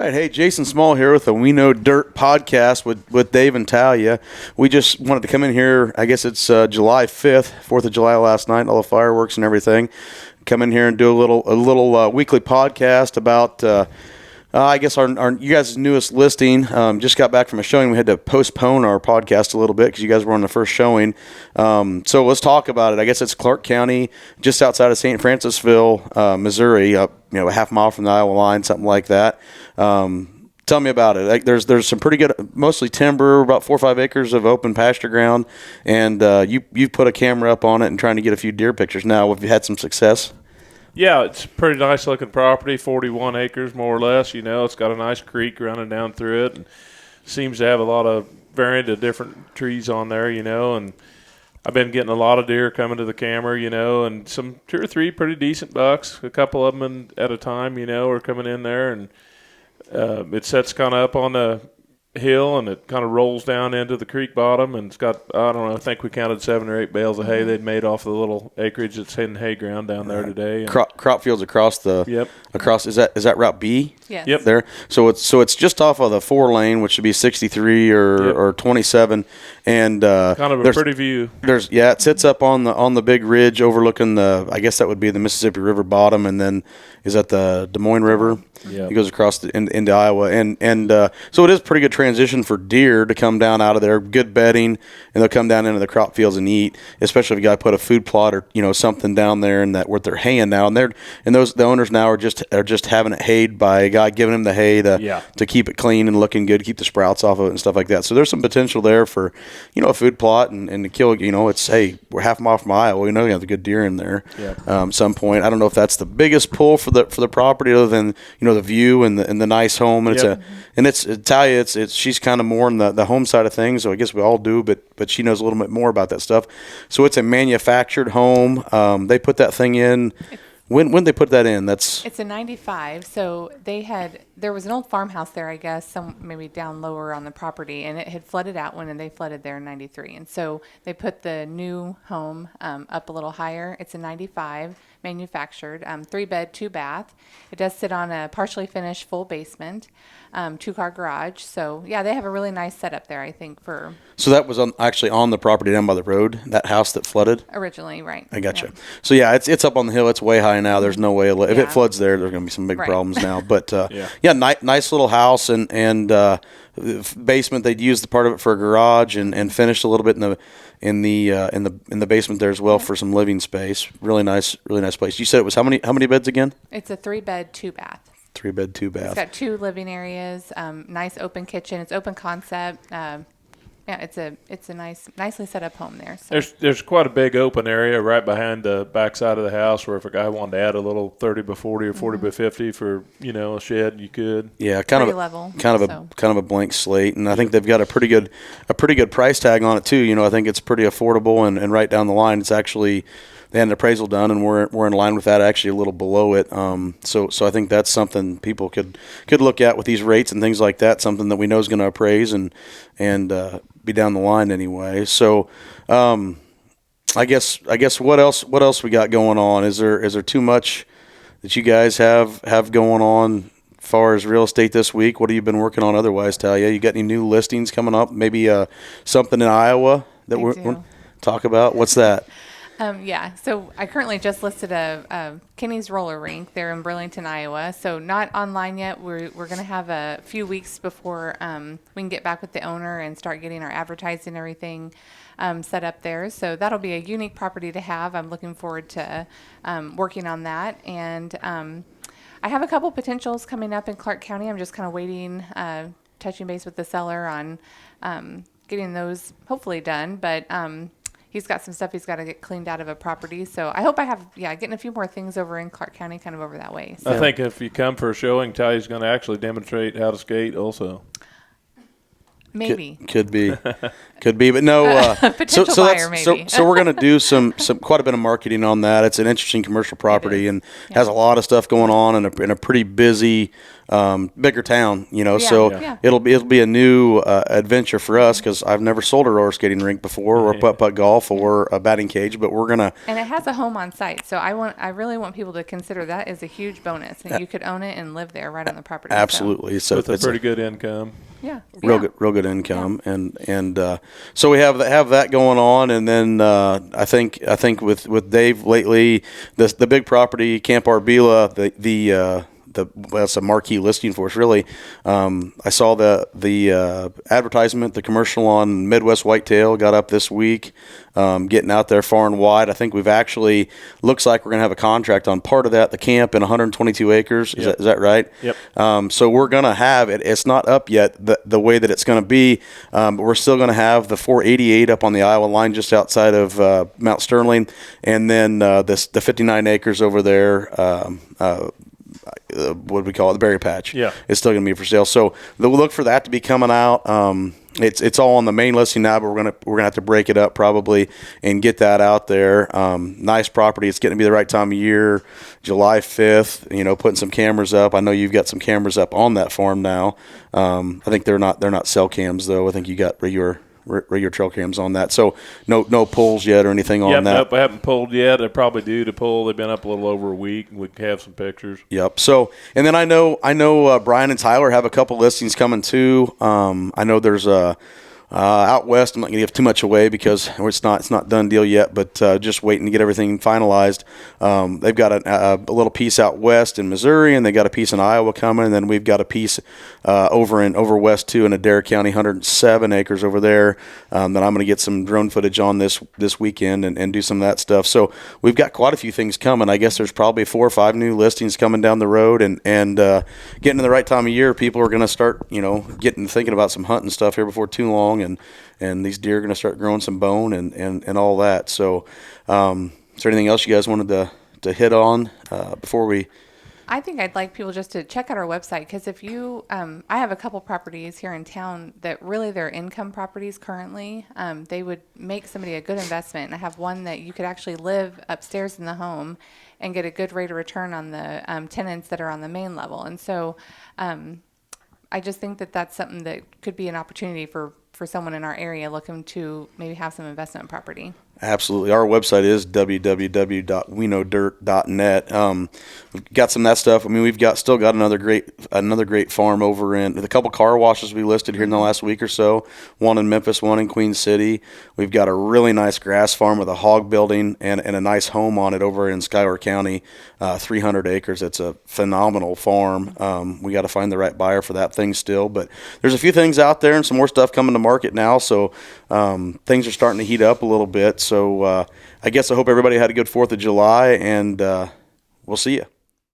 right. Hey, Jason Small here with the We Know Dirt podcast with Dave and Talia. We just wanted to come in here. I guess it's July 5th, 4th of July last night, all the fireworks and everything. Come in here and do a little weekly podcast about, I guess, our you guys' newest listing. Just got back from a showing. We had to postpone our podcast a little bit because you guys were on the first showing. So let's talk about it. I guess it's Clark County, just outside of St. Francisville, Missouri, up a half mile from the Iowa line, something like that. Tell me about it. Like, there's some pretty good, mostly timber, about 4 or 5 acres of open pasture ground, and you've put a camera up on it and trying to get a few deer pictures. Now, have you had some success? Yeah, it's a pretty nice looking property, 41 acres more or less. It's got a nice creek running down through it, and seems to have a lot of variant of different trees on there. And I've been getting a lot of deer coming to the camera, and some 2 or 3 pretty decent bucks. A couple of them at a time, are coming in there, and it sets kind of up on the hill, and it kind of rolls down into the creek bottom, and it's got, I don't know, I think we counted 7 or 8 bales of hay they'd made off the little acreage that's hidden hay ground down there today. Crop fields across the across is that Route B? Yes. Yep. There. So it's just off of the 4 lane, which should be 63 or 27, and kind of a pretty view. It sits up on the big ridge overlooking I guess that would be the Mississippi River bottom, and then is that the Des Moines River? Yeah, it goes across into Iowa, and so it is a pretty good transition for deer to come down out of there. Good bedding, and they'll come down into the crop fields and eat. Especially if you got to put a food plot or something down there, and that where they're haying now, and the owners now are just having it hayed by a guy giving them the hay to keep it clean and looking good, keep the sprouts off of it and stuff like that. So there's some potential there for a food plot and to kill. It's we're half a mile from Iowa. We know we have the good deer in there. Yeah. Some point. I don't know if that's the biggest pull for the property, other than the view and the nice home, and she's kind of more on the home side of things. So I guess we all do, but she knows a little bit more about that stuff. So it's a manufactured home. They put that thing in. When they put that in, it's a 95. So there was an old farmhouse there, I guess, maybe down lower on the property, and it had flooded out when they flooded there in 93. And so they put the new home up a little higher. It's a 95, manufactured, 3-bed, 2-bath. It does sit on a partially finished full basement, 2-car garage. So yeah, they have a really nice setup there, I think. So that was actually on the property down by the road, that house that flooded? Originally, right. I gotcha. Yeah. So yeah, it's up on the hill. It's way high now. There's no way if it floods there's going to be some big problems now. But nice little house, and basement. They'd used the part of it for a garage and finished a little bit in the basement there as well for some living space. Really nice place. You said it was how many beds again? It's a 3-bed, 2-bath. 3-bed, 2-bath. It's got 2 living areas, nice open kitchen. It's open concept. It's a nicely set up home there. So. There's quite a big open area right behind the backside of the house where if a guy wanted to add a little 30 by 40 or 40 by 50 for a shed, you could. Yeah, kind of a blank slate, and I think they've got a pretty good price tag on it too. I think it's pretty affordable and right down the line. It's actually. They had an appraisal done, and we're in line with that, actually a little below it. So I think that's something people could look at with these rates and things like that. Something that we know is going to appraise and be down the line anyway. So I guess what else we got going on? Is there too much that you guys have going on as far as real estate this week? What have you been working on otherwise, Talia? You got any new listings coming up? Maybe something in Iowa that we'll talk about? What's that? So I currently just listed a Kenny's roller rink there in Burlington, Iowa. So not online yet. We're going to have a few weeks before we can get back with the owner and start getting our advertising and everything set up there. So that'll be a unique property to have. I'm looking forward to working on that. And I have a couple potentials coming up in Clark County. I'm just kind of waiting, touching base with the seller on getting those hopefully done. But he's got some stuff he's got to get cleaned out of a property. So I hope I have, getting a few more things over in Clark County, kind of over that way. So. I think if you come for a showing, Talia's going to actually demonstrate how to skate also. Maybe. Could be, but no. Potential buyer, maybe. So we're gonna do some quite a bit of marketing on that. It's an interesting commercial property and has a lot of stuff going on in a pretty busy, bigger town. So it'll be a new adventure for us because I've never sold a roller skating rink before, or putt golf, or a batting cage. But we're gonna. And it has a home on site, so I really want people to consider that as a huge bonus. That you could own it and live there right on the property. Absolutely. So with a pretty good income. Yeah. Real good income, and so we have that going on, and then I think with Dave lately, the big property Camp Arbela, that's a marquee listing for us, really. I saw the advertisement, the commercial on Midwest Whitetail got up this week, getting out there far and wide. I think we've actually, looks like we're going to have a contract on part of that, the camp in 122 acres. Is that right? Yep. So we're going to have it. It's not up yet the way that it's going to be, but we're still going to have the 488 up on the Iowa line just outside of Mount Sterling, and then the 59 acres over there, what do we call it? The berry patch. Yeah. It's still going to be for sale. So we'll look for that to be coming out. It's all on the main listing now, but we're gonna have to break it up probably and get that out there. Nice property. It's getting to be the right time of year, July 5th. Putting some cameras up. I know you've got some cameras up on that farm now. I think they're not cell cams though. I think you got regular trail cams on that. So no pulls yet or anything on that. Nope, I haven't pulled yet. They're probably due to pull. They've been up a little over a week, and we can have some pictures. Yep. So, and then I know Brian and Tyler have a couple listings coming too. I know there's out west. I'm not going to give too much away because it's not done deal yet, but just waiting to get everything finalized. They've got a little piece out west in Missouri, and they got a piece in Iowa coming, and then we've got a piece over west too in Adair County, 107 acres over there. That I'm going to get some drone footage on this weekend and do some of that stuff. So we've got quite a few things coming. I guess there's probably 4 or 5 new listings coming down the road, and getting to the right time of year, people are going to start thinking about some hunting stuff here before too long. And these deer are going to start growing some bone and all that. So, is there anything else you guys wanted to hit on before we? I think I'd like people just to check out our website because if you, I have a couple properties here in town that really they're income properties currently. They would make somebody a good investment. And I have one that you could actually live upstairs in the home and get a good rate of return on the tenants that are on the main level. And so, I just think that that's something that could be an opportunity for someone in our area looking to maybe have some investment property. Absolutely. Our website is www.weknowdirt.net. We've got some of that stuff. I mean, we've still got another great farm over in a couple car washes we listed here in the last week or so. One in Memphis, one in Queen City. We've got a really nice grass farm with a hog building and a nice home on it over in Schuyler County, 300 acres. It's a phenomenal farm. We got to find the right buyer for that thing still, but there's a few things out there and some more stuff coming to market now. So things are starting to heat up a little bit. So I guess I hope everybody had a good 4th of July, and we'll see you.